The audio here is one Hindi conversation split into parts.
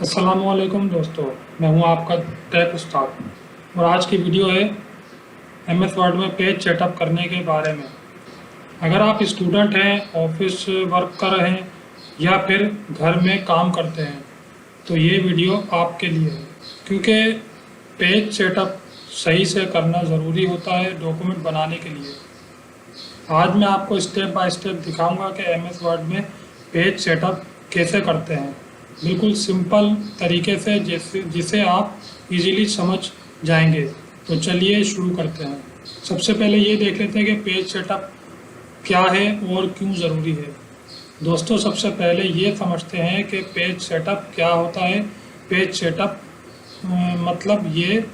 अस्सलामुअलैकुम दोस्तों, मैं हूं आपका टेक उस्ताद और आज की वीडियो है MS वर्ड में पेज सेटअप करने के बारे में। अगर आप स्टूडेंट हैं, ऑफिस वर्क कर रहे हैं या फिर घर में काम करते हैं तो ये वीडियो आपके लिए है, क्योंकि पेज सेटअप सही से करना ज़रूरी होता है डॉक्यूमेंट बनाने के लिए। आज मैं आपको स्टेप बाय स्टेप दिखाऊंगा कि MS वर्ड में पेज सेटअप कैसे करते हैं, बिल्कुल सिंपल तरीके से जिसे आप इजीली समझ जाएंगे। तो चलिए शुरू करते हैं। सबसे पहले ये देख लेते हैं कि पेज सेटअप क्या है और क्यों ज़रूरी है। दोस्तों, सबसे पहले ये समझते हैं कि पेज सेटअप क्या होता है। पेज सेटअप मतलब ये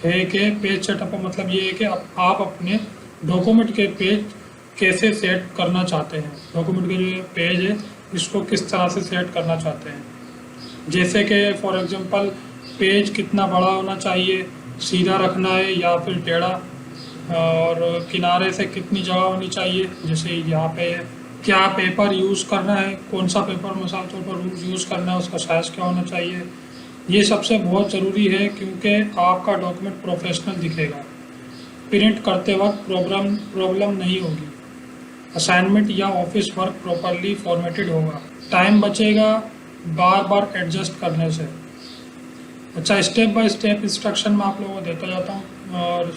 है कि पेज सेटअप का मतलब ये है कि आप अपने डॉक्यूमेंट के पेज कैसे सेट करना चाहते हैं। डॉक्यूमेंट के जो पेज है इसको किस तरह से सेट करना चाहते हैं। जैसे कि फॉर एग्जांपल पेज कितना बड़ा होना चाहिए, सीधा रखना है या फिर टेढ़ा, और किनारे से कितनी जगह होनी चाहिए। जैसे यहाँ पे क्या पेपर यूज़ करना है, कौन सा पेपर मिसाल तौर पर यूज़ करना है, उसका साइज़ क्या होना चाहिए। ये सबसे बहुत ज़रूरी है क्योंकि आपका डॉक्यूमेंट प्रोफेशनल दिखेगा, प्रिंट करते वक्त प्रॉब्लम नहीं होगी, असाइनमेंट या ऑफिस वर्क प्रॉपरली फॉर्मेटेड होगा, टाइम बचेगा बार बार एडजस्ट करने से। अच्छा, स्टेप बाय स्टेप इंस्ट्रक्शन मैं आप लोगों को देता जाता हूँ। और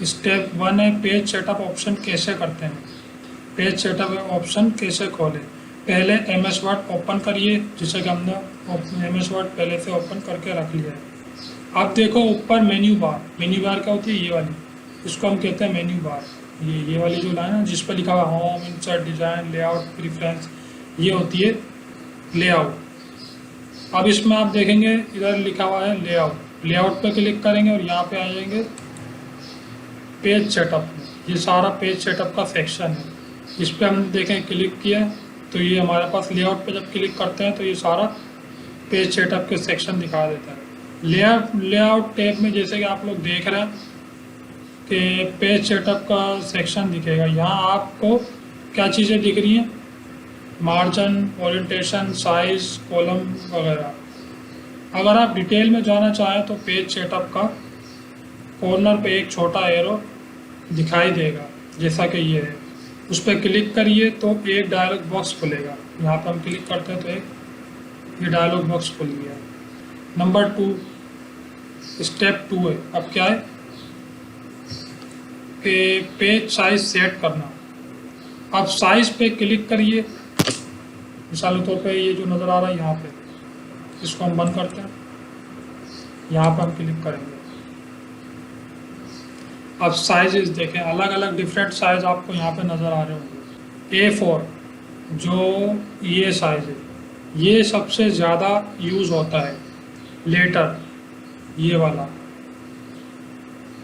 स्टेप 1 है पेज सेटअप ऑप्शन कैसे करते हैं। पेज सेटअप ऑप्शन कैसे खोलें। पहले MS वर्ड ओपन करिए, जिसे कि हमने MS वर्ड पहले से ओपन करके रख लिया है। अब देखो ऊपर मेन्यू बार क्या होती है, ये वाली, इसको हम कहते हैं मेन्यू बार। ये वाली जो लाइन है जिस पर लिखा हुआ home, insert, design, layout, preference, ये होती है लेआउट। अब इसमें आप देखेंगे इधर लिखा हुआ है लेआउट। लेआउट पे क्लिक करेंगे और यहाँ पे आ जाएंगे पेज सेटअप। ये सारा पेज सेटअप का सेक्शन है। इस पर हमने देखें क्लिक किया तो ये हमारे पास लेआउट पे जब क्लिक करते हैं तो ये सारा पेज सेटअप के सेक्शन दिखा देता है। लेआउट टैब में जैसे कि आप लोग देख रहे हैं कि पेज सेटअप का सेक्शन दिखेगा। यहाँ आपको क्या चीज़ें दिख रही हैं, मार्जिन, ओरिएंटेशन, साइज, कॉलम वगैरह। अगर आप डिटेल में जाना चाहें तो पेज सेटअप का कॉर्नर पे एक छोटा एरो दिखाई देगा, जैसा कि ये है। उस पर क्लिक करिए तो एक डायलॉग बॉक्स खुलेगा। यहाँ पर हम क्लिक करते हैं तो एक ये डायलॉग बॉक्स खुल गया। नंबर 2 स्टेप 2 है। अब क्या है कि पेज साइज सेट करना। अब साइज पे क्लिक करिए। मिसाल तौर पे ये जो नज़र आ रहा है यहाँ पे, इसको हम बंद करते हैं। यहाँ पर हम क्लिक करेंगे। अब साइजेस देखें, अलग अलग डिफरेंट साइज आपको यहाँ पे नज़र आ रहे होंगे। A4 जो ये साइज है, ये सबसे ज़्यादा यूज़ होता है। लेटर ये वाला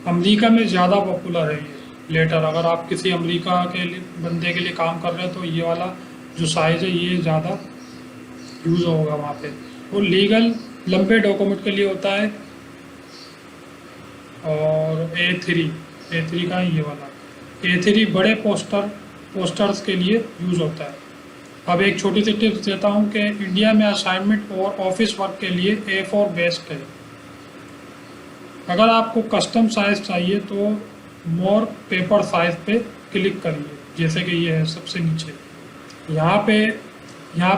अमेरिका में ज़्यादा पॉपुलर है। ये लेटर अगर आप किसी अमेरिका के बंदे के लिए काम कर रहे हैं तो ये वाला जो साइज़ है ये ज़्यादा यूज़ होगा वहाँ पे। वो लीगल लंबे डॉक्यूमेंट के लिए होता है। और A3 का ये वाला A3 बड़े पोस्टर्स के लिए यूज़ होता है। अब एक छोटी सी टिप्स देता हूँ कि इंडिया में असाइनमेंट और ऑफिस वर्क के लिए A4 बेस्ट है। अगर आपको कस्टम साइज़ चाहिए तो मोर पेपर साइज़ पे क्लिक करिए, जैसे कि ये है सबसे नीचे। यहाँ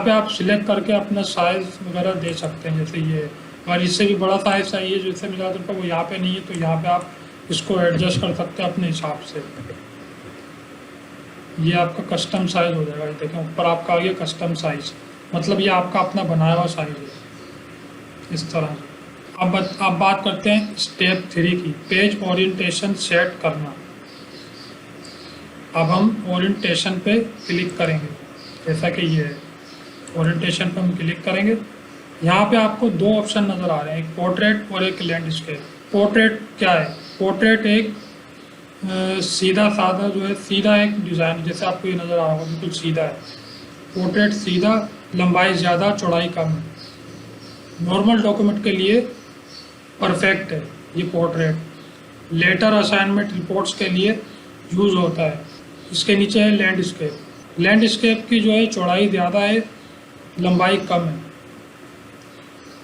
पे आप सिलेक्ट करके अपना साइज़ वगैरह दे सकते हैं, जैसे ये। और इससे भी बड़ा साइज़ चाहिए जैसे मिला तो वो यहाँ पे नहीं है, तो यहाँ पे आप इसको एडजस्ट कर सकते हैं अपने हिसाब से। ये आपका कस्टम साइज़ हो जाएगा। देखें ऊपर आपका आ गया कस्टम साइज़, मतलब ये आपका अपना बनाया हुआ साइज़ है इस तरह। अब बात करते हैं स्टेप 3 की, पेज ओरिएंटेशन सेट करना। अब हम ओरिएंटेशन पे क्लिक करेंगे, जैसा कि ये है। ओरिएंटेशन पे हम क्लिक करेंगे। यहाँ पे आपको 2 ऑप्शन नज़र आ रहे हैं, एक पोर्ट्रेट और एक लैंडस्केप। पोर्ट्रेट क्या है? पोर्ट्रेट एक सीधा साधा जो है, सीधा एक डिज़ाइन, जैसे आपको ये नज़र आ रहा होगा बिल्कुल सीधा है। पोर्ट्रेट सीधा, लंबाई ज़्यादा, चौड़ाई कम है। नॉर्मल डॉक्यूमेंट के लिए परफेक्ट है ये पोर्ट्रेट। लेटर, असाइनमेंट, रिपोर्ट्स के लिए यूज़ होता है। इसके नीचे है लैंडस्केप। लैंडस्केप की जो है चौड़ाई ज़्यादा है, लंबाई कम है।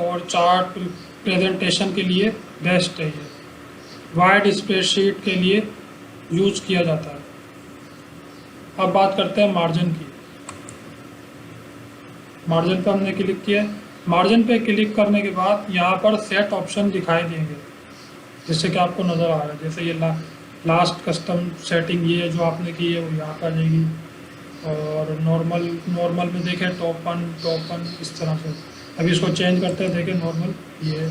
और चार्ट प्रेजेंटेशन के लिए बेस्ट है ये। वाइड स्प्रेडशीट के लिए यूज किया जाता है। अब बात करते हैं मार्जिन की। मार्जिन पे हमने क्लिक किया। मार्जिन पे क्लिक करने के बाद यहाँ पर सेट ऑप्शन दिखाई देंगे, जैसे कि आपको नज़र आ रहा है। जैसे ये लास्ट कस्टम सेटिंग ये जो आपने की है वो यहाँ पर आ जाएगी। और नॉर्मल में देखें टॉप वन इस तरह से। अभी इसको चेंज करते हैं, देखें नॉर्मल ये,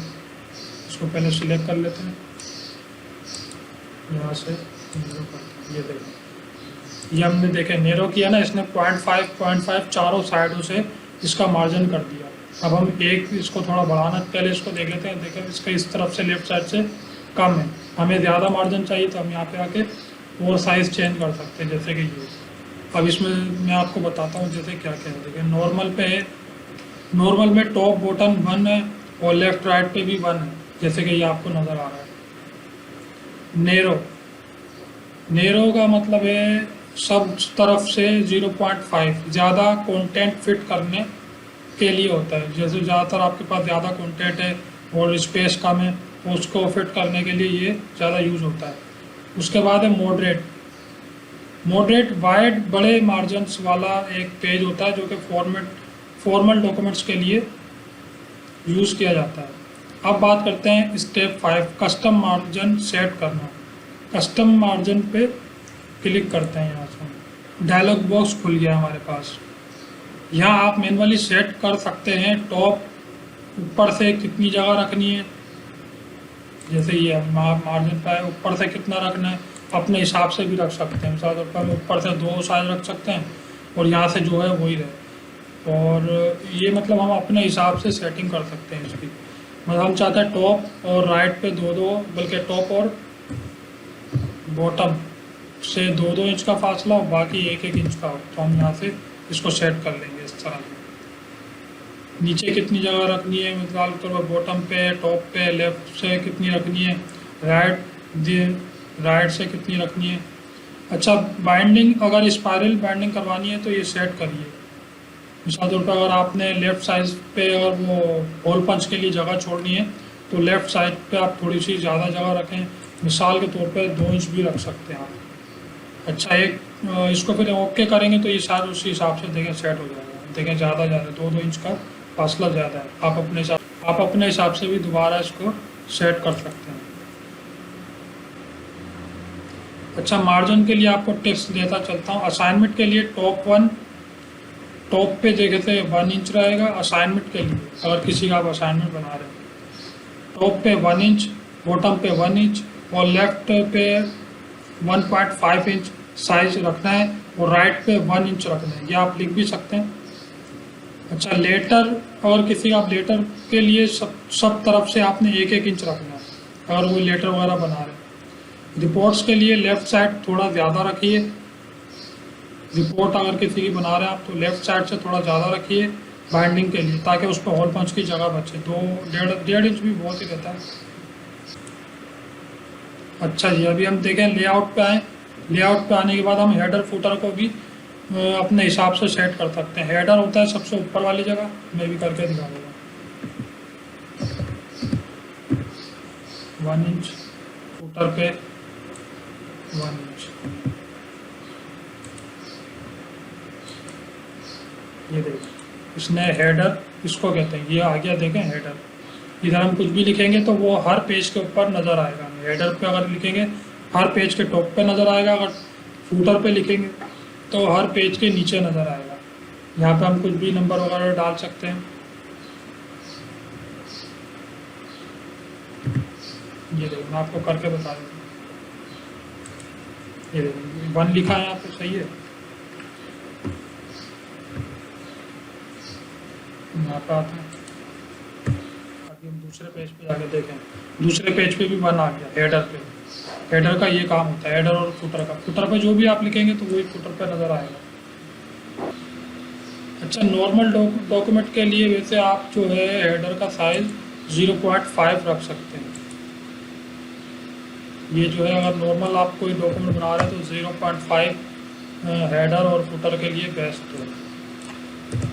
इसको पहले सिलेक्ट कर लेते हैं यहाँ से, नेरो करते हैं। ये देखें, ये हमने देखे नेरो किया ना, इसने 0.5 चारों साइडों से इसका मार्जिन कर दिया। अब हम एक इसको थोड़ा बढ़ाना, पहले इसको देख लेते हैं। देखें इसका इस तरफ से लेफ्ट साइड से कम है, हमें ज़्यादा मार्जिन चाहिए तो हम यहाँ पे आके और साइज़ चेंज कर सकते हैं, जैसे कि ये। अब इसमें मैं आपको बताता हूँ जैसे क्या क्या है। देखिए नॉर्मल पे है, नॉर्मल में टॉप बॉटम 1 है और लेफ़्ट राइट पे भी 1 है, जैसे कि ये आपको नज़र आ रहा है। नेरो का मतलब है सब तरफ से 0.5 ज़्यादा कंटेंट फिट करने के लिए होता है। जैसे ज़्यादातर आपके पास ज़्यादा कंटेंट है और स्पेस कम है, उसको फिट करने के लिए ये ज़्यादा यूज़ होता है। उसके बाद है मॉडरेट वाइड बड़े मार्जिनस वाला एक पेज होता है, जो कि फॉर्मल डॉक्यूमेंट्स के लिए यूज़ किया जाता है। अब बात करते हैं स्टेप 5, कस्टम मार्जिन सेट करना। कस्टम मार्जिन पे क्लिक करते हैं। यहाँ से डायलॉग बॉक्स खुल गया हमारे पास। यहाँ आप मैनुअली सेट कर सकते हैं टॉप ऊपर से कितनी जगह रखनी है, जैसे ये मार्जिन पे है, ऊपर से कितना रखना है अपने हिसाब से भी रख सकते हैं। मिसाल पर ऊपर से 2 साइज रख सकते हैं और यहाँ से जो है वही रहे। और ये मतलब हम अपने हिसाब से सेटिंग कर सकते हैं इसकी। मतलब हम चाहते हैं टॉप और राइट पे 2-2, बल्कि टॉप और बॉटम से 2-2 इंच का फासला और बाकी 1-1 इंच का हो, तो हम यहाँ से इसको सेट कर लेंगे इस तरह से। नीचे कितनी जगह रखनी है, मिसाल के तौर पर बॉटम पे, टॉप पे, लेफ्ट से कितनी रखनी है, राइट से कितनी रखनी है। अच्छा, बाइंडिंग अगर स्पाइरल बाइंडिंग करवानी है तो ये सेट करिए। मिसाल तौर पर अगर आपने लेफ़्ट साइड पे और वो होल पंच के लिए जगह छोड़नी है तो लेफ़्ट साइड पे आप थोड़ी सी ज़्यादा जगह रखें, मिसाल के तौर पे 2 इंच भी रख सकते हैं आप। अच्छा, इसको फिर ओके करेंगे तो ये शायद उसी हिसाब से देखें सेट हो जाएगा। देखें ज़्यादा 2-2 इंच का फासला ज़्यादा है, आप अपने हिसाब से भी दोबारा इसको सेट कर सकते हैं। अच्छा, मार्जिन के लिए आपको टिप्स देता चलता हूँ। असाइनमेंट के लिए टॉप पे देखे थे 1 इंच रहेगा असाइनमेंट के लिए, अगर किसी का आप असाइनमेंट बना रहे हैं। टॉप पे 1 इंच, बॉटम पे 1 इंच और लेफ्ट पे 1.5 इंच साइज रखना है और राइट पे 1 इंच रखना है। ये आप लिख भी सकते हैं। अच्छा, लेटर और किसी आप लेटर के लिए सब तरफ से आपने 1-1 इंच रखना है, अगर वो लेटर वगैरह बना रहे हैं। रिपोर्ट्स के लिए लेफ़्ट साइड थोड़ा ज़्यादा रखिए। रिपोर्ट अगर किसी की बना रहे हैं आप तो लेफ़्ट साइड से थोड़ा ज़्यादा रखिए बाइंडिंग के लिए, ताकि उस पर होल पंच की जगह बचे। 2-1.5 इंच भी बहुत ही रहता है। अच्छा जी, अभी हम देखें लेआउट पे आए। लेआउट पे आने के बाद हम हेडर फुटर को भी अपने हिसाब से सेट कर सकते हैं। हेडर होता है सबसे ऊपर वाली जगह, मैं भी करके दिखा दूँगा। 1 इंच फुटर पे 1 इंच। ये देखिए, इसने हेडर इसको कहते हैं, ये आ गया। देखें हेडर, इधर हम कुछ भी लिखेंगे तो वो हर पेज के ऊपर नज़र आएगा। हेडर पे अगर लिखेंगे हर पेज के टॉप पे नज़र आएगा, अगर फूटर पे लिखेंगे तो हर पेज के नीचे नज़र आएगा। यहाँ पे हम कुछ भी नंबर वगैरह डाल सकते हैं। ये देखिए, मैं आपको करके बता दूँ। ये देखिए 1 लिखा है यहाँ पे, सही है। यहाँ पे आते हैं, अभी हम दूसरे पेज पे जाके देखें। दूसरे पेज पे भी 1 आ गया हेडर पे। हेडर का ये काम होता है, हेडर और फुटर का। फुटर पे जो भी आप लिखेंगे तो वही फुटर पे नज़र आएगा। अच्छा, नॉर्मल डॉक्यूमेंट के लिए वैसे आप जो है हेडर का साइज़ 0.5 रख सकते हैं। ये जो है अगर नॉर्मल आप कोई डॉक्यूमेंट बना रहे हैं तो 0.5 हेडर और फुटर के लिए बेस्ट है।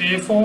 A4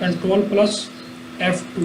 Ctrl+F2